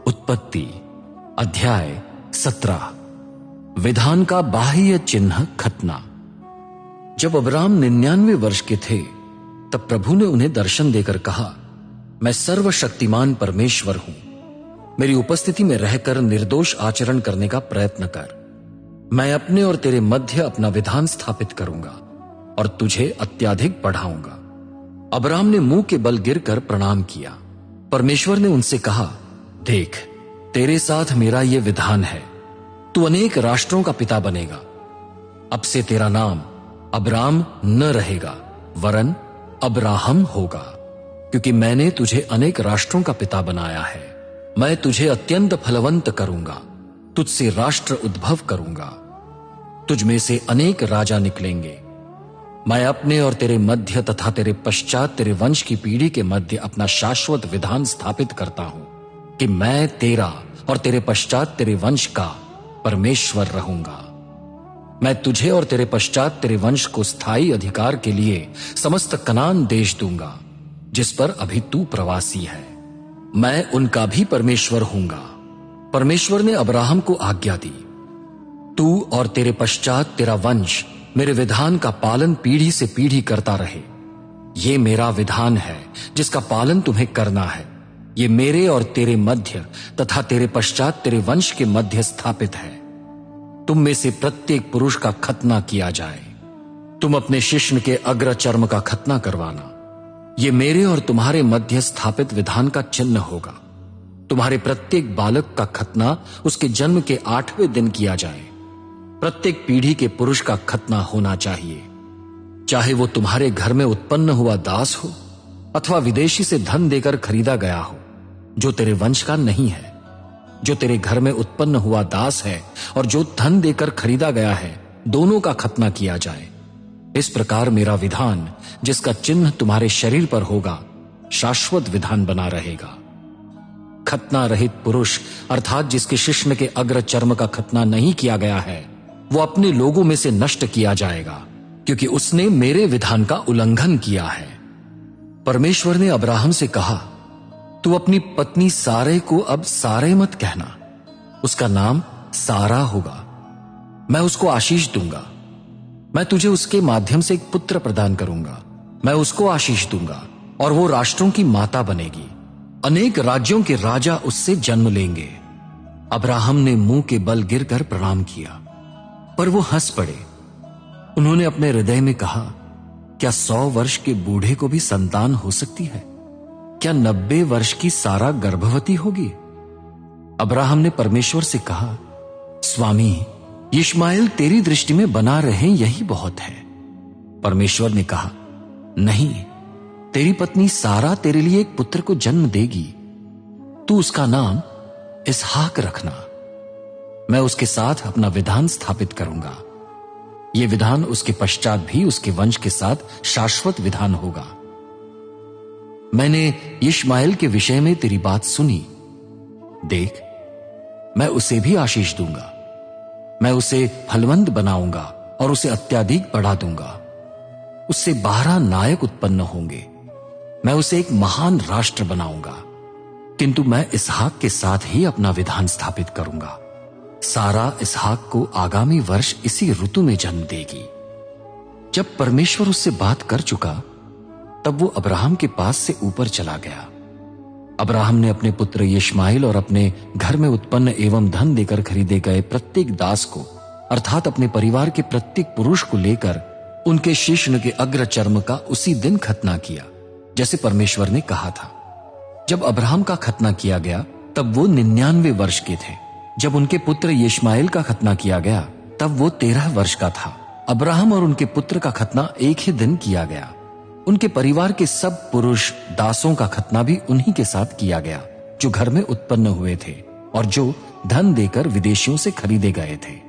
उत्पत्ति अध्याय 17। विधान का बाह्य चिन्ह खतना। जब अब्राम 99 वर्ष के थे तब प्रभु ने उन्हें दर्शन देकर कहा, मैं सर्वशक्तिमान परमेश्वर हूं। मेरी उपस्थिति में रहकर निर्दोष आचरण करने का प्रयत्न कर। मैं अपने और तेरे मध्य अपना विधान स्थापित करूंगा और तुझे अत्याधिक बढ़ाऊंगा। अब्राम ने मुंह के बल गिरकर प्रणाम किया। परमेश्वर ने उनसे कहा, देख, तेरे साथ मेरा यह विधान है, तू अनेक राष्ट्रों का पिता बनेगा। अब से तेरा नाम अब्राम न रहेगा वरन अब्राहम होगा, क्योंकि मैंने तुझे अनेक राष्ट्रों का पिता बनाया है। मैं तुझे अत्यंत फलवंत करूंगा, तुझसे राष्ट्र उद्भव करूंगा, तुझ में से अनेक राजा निकलेंगे। मैं अपने और तेरे मध्य तथा तेरे पश्चात तेरे वंश की पीढ़ी के मध्य अपना शाश्वत विधान स्थापित करता हूं कि मैं तेरा और तेरे पश्चात तेरे वंश का परमेश्वर रहूंगा। मैं तुझे और तेरे पश्चात तेरे वंश को स्थायी अधिकार के लिए समस्त कनान देश दूंगा, जिस पर अभी तू प्रवासी है। मैं उनका भी परमेश्वर हूंगा। परमेश्वर ने अब्राहम को आज्ञा दी, तू और तेरे पश्चात तेरा वंश मेरे विधान का पालन पीढ़ी से पीढ़ी करता रहे। ये मेरा विधान है जिसका पालन तुम्हें करना है। ये मेरे और तेरे मध्य तथा तेरे पश्चात तेरे वंश के मध्य स्थापित है। तुम में से प्रत्येक पुरुष का खतना किया जाए। तुम अपने शिश्न के अग्र चर्म का खतना करवाना। ये मेरे और तुम्हारे मध्य स्थापित विधान का चिन्ह होगा। तुम्हारे प्रत्येक बालक का खतना उसके जन्म के 8वें दिन किया जाए। प्रत्येक पीढ़ी के पुरुष का खतना होना चाहिए, चाहे वो तुम्हारे घर में उत्पन्न हुआ दास हो अथवा विदेशी से धन देकर खरीदा गया हो, जो तेरे वंश का नहीं है। जो तेरे घर में उत्पन्न हुआ दास है और जो धन देकर खरीदा गया है, दोनों का खतना किया जाए। इस प्रकार मेरा विधान, जिसका चिन्ह तुम्हारे शरीर पर होगा, शाश्वत विधान बना रहेगा। खतना रहित पुरुष अर्थात जिसके शिश्न के अग्र चर्म का खतना नहीं किया गया है, वो अपने लोगों में से नष्ट किया जाएगा, क्योंकि उसने मेरे विधान का उल्लंघन किया है। परमेश्वर ने अब्राहम से कहा, तू अपनी पत्नी सारे को अब सारे मत कहना, उसका नाम सारा होगा। मैं उसको आशीष दूंगा। मैं तुझे उसके माध्यम से एक पुत्र प्रदान करूंगा। मैं उसको आशीष दूंगा और वो राष्ट्रों की माता बनेगी। अनेक राज्यों के राजा उससे जन्म लेंगे। अब्राहम ने मुंह के बल गिरकर प्रणाम किया, पर वो हंस पड़े। उन्होंने अपने हृदय में कहा, क्या 100 वर्ष के बूढ़े को भी संतान हो सकती है? क्या 90 वर्ष की सारा गर्भवती होगी? अब्राहम ने परमेश्वर से कहा, स्वामी, इश्माएल तेरी दृष्टि में बना रहे यही बहुत है। परमेश्वर ने कहा, नहीं, तेरी पत्नी सारा तेरे लिए एक पुत्र को जन्म देगी। तू उसका नाम इसहाक रखना। मैं उसके साथ अपना विधान स्थापित करूंगा। यह विधान उसके पश्चात भी उसके वंश के साथ शाश्वत विधान होगा। मैंने इश्माएल के विषय में तेरी बात सुनी। देख, मैं उसे भी आशीष दूंगा। मैं उसे फलवंत बनाऊंगा और उसे अत्याधिक बढ़ा दूंगा। उससे 12 नायक उत्पन्न होंगे। मैं उसे एक महान राष्ट्र बनाऊंगा, किंतु मैं इसहाक के साथ ही अपना विधान स्थापित करूंगा। सारा इसहाक को आगामी वर्ष इसी ऋतु में जन्म देगी। जब परमेश्वर उससे बात कर चुका, तब वो अब्राहम के पास से ऊपर चला गया। अब्राहम ने अपने पुत्र इश्माएल और अपने घर में उत्पन्न एवं धन देकर खरीदे गए प्रत्येक दास को, अर्थात अपने परिवार के प्रत्येक पुरुष को लेकर उनके शिश्न के अग्र चर्म का उसी दिन खतना किया, जैसे परमेश्वर ने कहा था। जब अब्राहम का खतना किया गया, तब वो 99 वर्ष के थे। जब उनके पुत्र इश्माएल का खतना किया गया, तब वो 13 वर्ष का था। अब्राहम और उनके पुत्र का खतना एक ही दिन किया गया। उनके परिवार के सब पुरुष दासों का खतना भी उन्हीं के साथ किया गया, जो घर में उत्पन्न हुए थे और जो धन देकर विदेशियों से खरीदे गए थे।